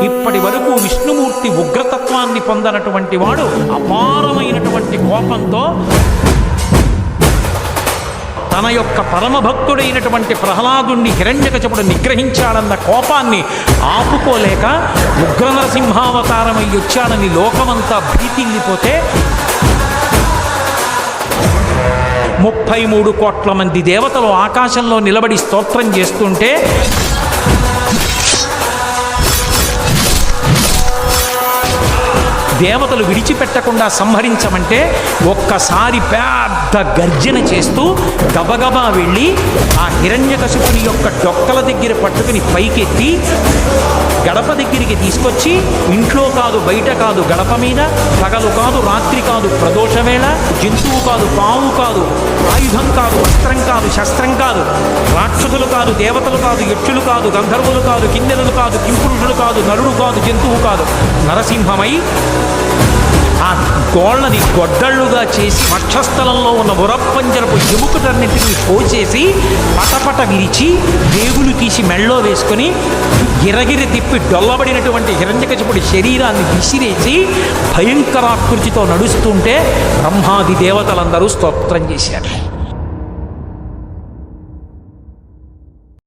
ఇప్పటి వరకు విష్ణుమూర్తి ఉగ్రతత్వాన్ని పొందనటువంటి వాడు అపారమైనటువంటి కోపంతో తన యొక్క పరమభక్తుడైనటువంటి ప్రహ్లాదుణ్ణి హిరణ్యకశపుడు నిగ్రహించాడన్న కోపాన్ని ఆపుకోలేక ఉగ్ర నరసింహావతారమై వచ్చాడని లోకమంతా భీతిల్లిపోతే 33 కోట్ల మంది దేవతలు ఆకాశంలో నిలబడి స్తోత్రం చేస్తుంటే దేవతలు విడిచిపెట్టకుండా సంహరించమంటే ఒక్కసారి పెద్ద గర్జన చేస్తూ గబగబా వెళ్ళి ఆ హిరణ్యకశిపుని యొక్క డొక్కల దగ్గర పట్టుకుని పైకెత్తి గడప దగ్గరికి తీసుకొచ్చి ఇంట్లో కాదు బయట కాదు గడప మీద పగలు కాదు రాత్రి కాదు ప్రదోషవేళ జంతువు కాదు పాము కాదు ఆయుధం కాదు వస్త్రం కాదు శస్త్రం కాదు రాక్షసులు కాదు దేవతలు కాదు యక్షులు కాదు గంధర్వులు కాదు కిన్నెరులు కాదు కింపురుషులు కాదు నరుడు కాదు జంతువు కాదు నరసింహమై ఆ గోళ్ళని గొడ్డళ్ళుగా చేసి వక్షస్థలంలో ఉన్న ఉరప్పంజరపు ఎముకటన్నింటినీ పోచేసి పటపట విరిచి వేగులు తీసి మెళ్ళో వేసుకొని గిరగిరి తిప్పి డొల్లబడినటువంటి హిరణ్యకశిపుడి శరీరాన్ని విసిరేసి భయంకరాకృతితో నడుస్తుంటే బ్రహ్మాది దేవతలందరూ స్తోత్రం చేశారు.